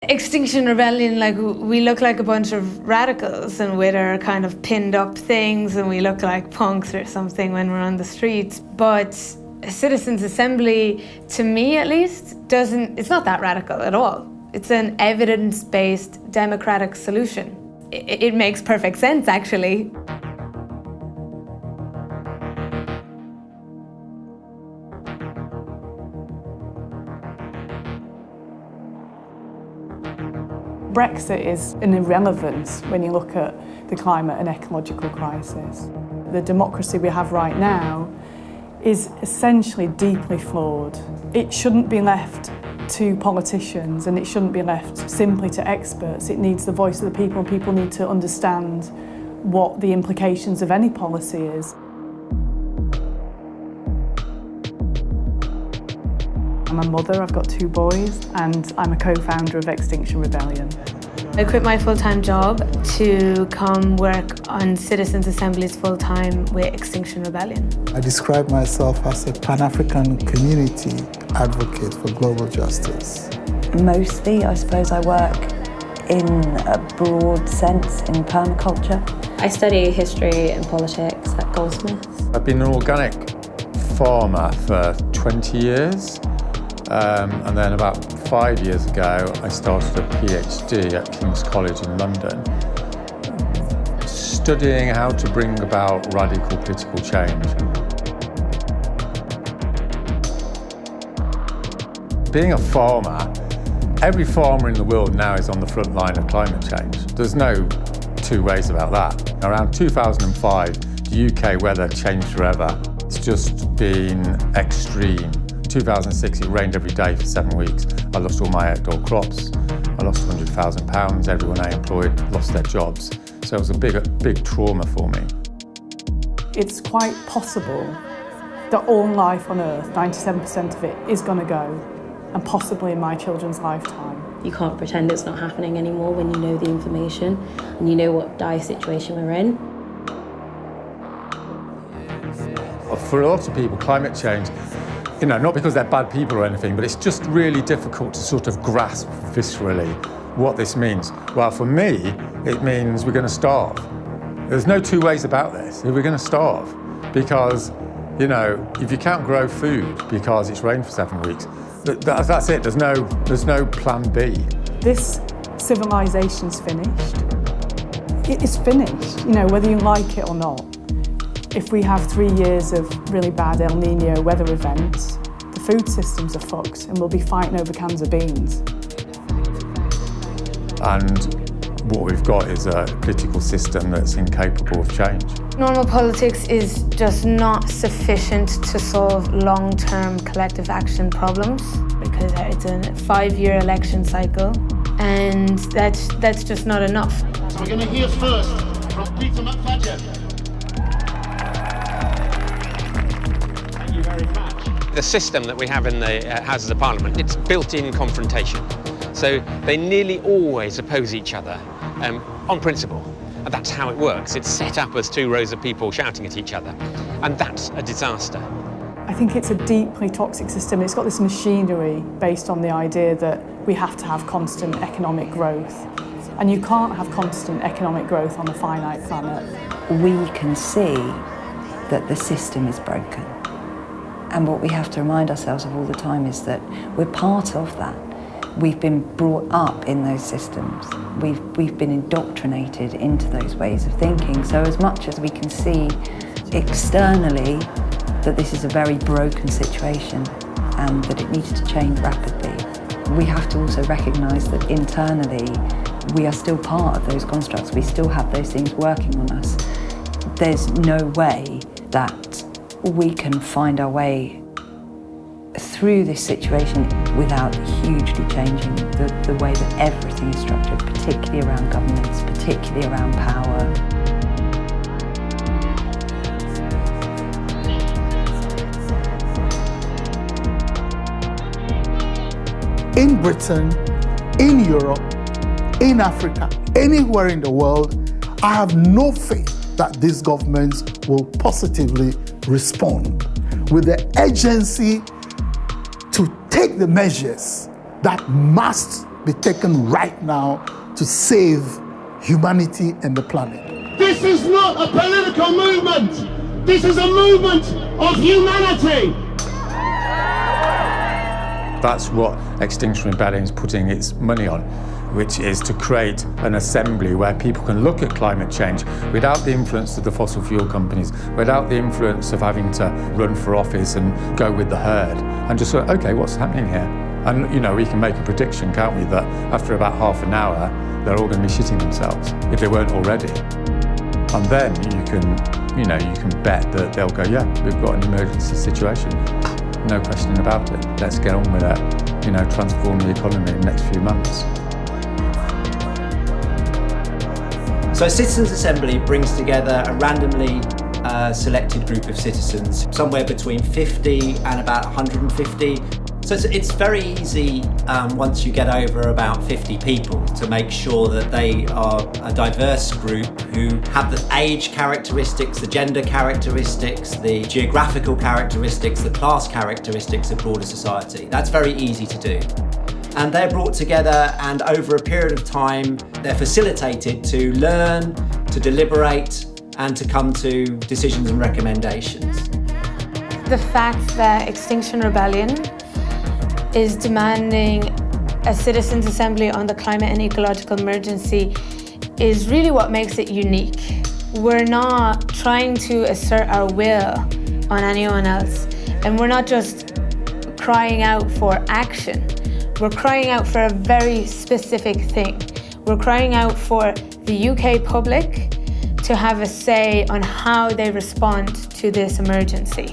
Extinction Rebellion, like, we look like a bunch of radicals and with our kind of pinned up things, and we look like punks or something when we're on the streets. But a citizens' assembly, to me at least, it's not that radical at all. It's an evidence-based democratic solution. It makes perfect sense, actually. Brexit is an irrelevance when you look at the climate and ecological crisis. The democracy we have right now is essentially deeply flawed. It shouldn't be left to politicians, and it shouldn't be left simply to experts. It needs the voice of the people, and people need to understand what the implications of any policy is. I'm a mother, I've got 2 boys, and I'm a co-founder of Extinction Rebellion. I quit my full-time job to come work on citizens' assemblies full-time with Extinction Rebellion. I describe myself as a Pan-African community advocate for global justice. Mostly, I suppose, I work in a broad sense in permaculture. I study history and politics at Goldsmiths. I've been an organic farmer for 20 years. And then about 5 years ago, I started a PhD at King's College in London, studying how to bring about radical political change. Being a farmer, every farmer in the world now is on the front line of climate change. There's no 2 ways about that. Around 2005, the UK weather changed forever. It's just been extreme. 2006, it rained every day for 7 weeks. I lost all my outdoor crops. I lost £100,000. Everyone I employed lost their jobs. So it was a big trauma for me. It's quite possible that all life on Earth, 97% of it, is going to go, and possibly in my children's lifetime. You can't pretend it's not happening anymore when you know the information and you know what dire situation we're in. For a lot of people, climate change, not because they're bad people or anything, but it's just really difficult to sort of grasp viscerally what this means. Well, for me, it means we're going to starve. There's no 2 ways about this. We're going to starve because, if you can't grow food because it's rained for 7 weeks, that's it. There's no plan B. This civilization's finished. It is finished, whether you like it or not. If we have 3 years of really bad El Nino weather events, the food systems are fucked and we'll be fighting over cans of beans. And what we've got is a political system that's incapable of change. Normal politics is just not sufficient to solve long-term collective action problems because it's a 5-year election cycle, and that's just not enough. So we're going to hear first from Peter McFadden. The system that we have in the Houses of Parliament, it's built-in confrontation. So they nearly always oppose each other on principle. And that's how it works. It's set up as 2 rows of people shouting at each other. And that's a disaster. I think it's a deeply toxic system. It's got this machinery based on the idea that we have to have constant economic growth. And you can't have constant economic growth on a finite planet. We can see that the system is broken. And what we have to remind ourselves of all the time is that we're part of that. We've been brought up in those systems. We've been indoctrinated into those ways of thinking. So as much as we can see externally that this is a very broken situation and that it needs to change rapidly, we have to also recognise that internally we are still part of those constructs. We still have those things working on us. There's no way that we can find our way through this situation without hugely changing the way that everything is structured, particularly around governments, particularly around power. In Britain, in Europe, in Africa, anywhere in the world, I have no faith that these governments will positively respond with the urgency to take the measures that must be taken right now to save humanity and the planet. This is not a political movement. This is a movement of humanity. That's what Extinction Rebellion is putting its money on, which is to create an assembly where people can look at climate change without the influence of the fossil fuel companies, without the influence of having to run for office and go with the herd, and just go, okay, what's happening here? And we can make a prediction, can't we, that after about half an hour, they're all going to be shitting themselves, if they weren't already. And then you can bet that they'll go, yeah, we've got an emergency situation. No question about it. Let's get on with it. Transform the economy in the next few months. So Citizens Assembly brings together a randomly selected group of citizens, somewhere between 50 and about 150. So it's very easy once you get over about 50 people to make sure that they are a diverse group who have the age characteristics, the gender characteristics, the geographical characteristics, the class characteristics of broader society. That's very easy to do. And they're brought together, and over a period of time, they're facilitated to learn, to deliberate, and to come to decisions and recommendations. The fact that Extinction Rebellion is demanding a citizens' assembly on the climate and ecological emergency is really what makes it unique. We're not trying to assert our will on anyone else, and we're not just crying out for action. We're crying out for a very specific thing. We're crying out for the UK public to have a say on how they respond to this emergency.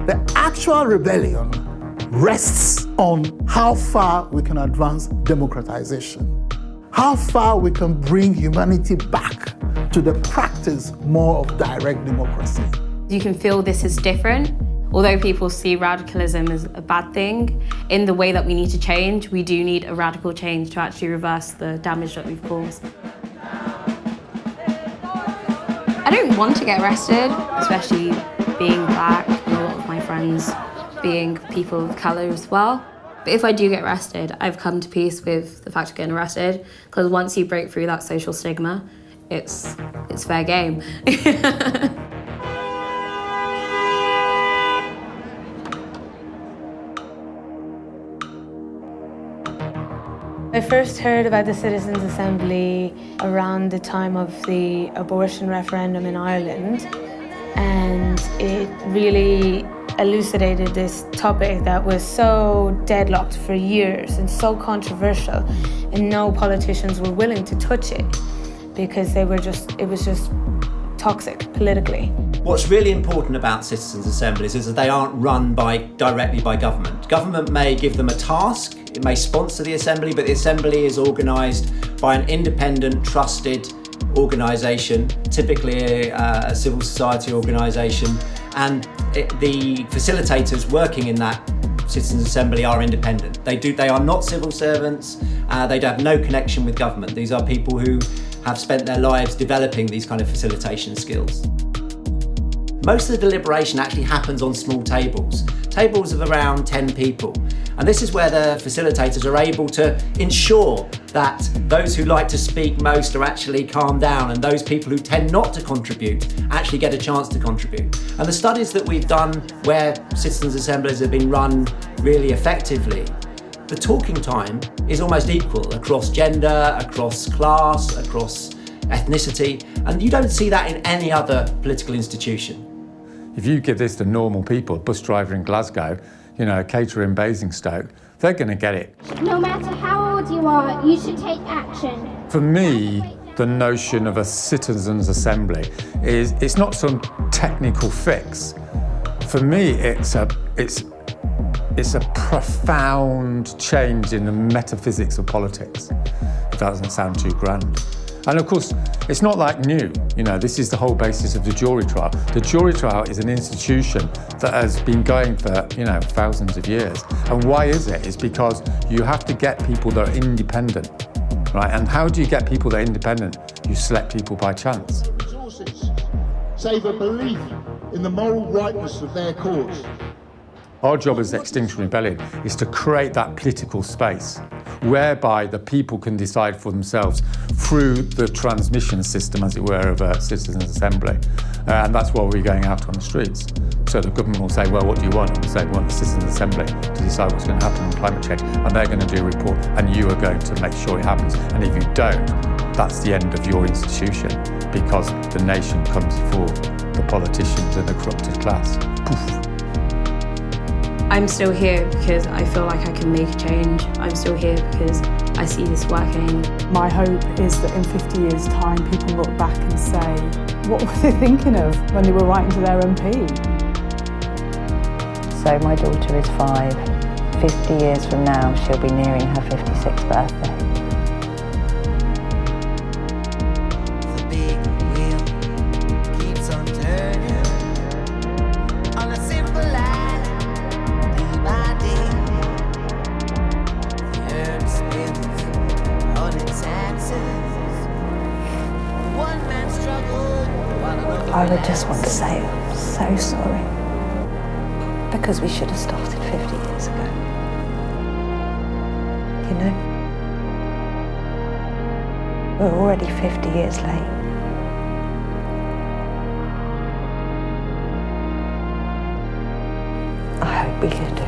The actual rebellion rests on how far we can advance democratization, how far we can bring humanity back to the practice more of direct democracy. You can feel this is different. Although people see radicalism as a bad thing, in the way that we need to change, we do need a radical change to actually reverse the damage that we've caused. I don't want to get arrested, especially being black and a lot of my friends being people of colour as well. But if I do get arrested, I've come to peace with the fact of getting arrested, because once you break through that social stigma, it's fair game. I first heard about the Citizens' Assembly around the time of the abortion referendum in Ireland, and it really elucidated this topic that was so deadlocked for years and so controversial, and no politicians were willing to touch it because it was just toxic politically. What's really important about citizens' assemblies is that they aren't run directly by government. Government may give them a task, it may sponsor the assembly, but the assembly is organised by an independent, trusted organisation, typically a civil society organisation, and the facilitators working in that citizens' assembly are independent. They are not civil servants, they have no connection with government. These are people who have spent their lives developing these kind of facilitation skills. Most of the deliberation actually happens on small tables of around 10 people. And this is where the facilitators are able to ensure that those who like to speak most are actually calmed down, and those people who tend not to contribute actually get a chance to contribute. And the studies that we've done where citizens' assemblies have been run really effectively, the talking time is almost equal across gender, across class, across ethnicity, and you don't see that in any other political institution. If you give this to normal people, a bus driver in Glasgow, a caterer in Basingstoke, they're going to get it. No matter how old you are, you should take action. For me, the notion of a citizens' assembly it's not some technical fix. For me, it's a profound change in the metaphysics of politics. If that doesn't sound too grand. And of course, it's not like new. This is the whole basis of the jury trial. The jury trial is an institution that has been going for, thousands of years. And why is it? It's because you have to get people that are independent, right? And how do you get people that are independent? You select people by chance. Resources save a belief in the moral rightness of their cause. Our job as Extinction Rebellion is to create that political space whereby the people can decide for themselves through the transmission system, as it were, of a citizens' assembly. And that's why we're going out on the streets. So the government will say, well, what do you want? And we'll say, we want the citizens' assembly to decide what's going to happen on climate change. And they're going to do a report, and you are going to make sure it happens. And if you don't, that's the end of your institution, because the nation comes before the politicians and the corrupted class. Poof. I'm still here because I feel like I can make a change. I'm still here because I see this working. My hope is that in 50 years' time, people look back and say, what were they thinking of when they were writing to their MP? So my daughter is 5. 50 years from now, she'll be nearing her 56th birthday. I would just want to say I'm so sorry, because we should have started 50 years ago. You know, we're already 50 years late. I hope we can do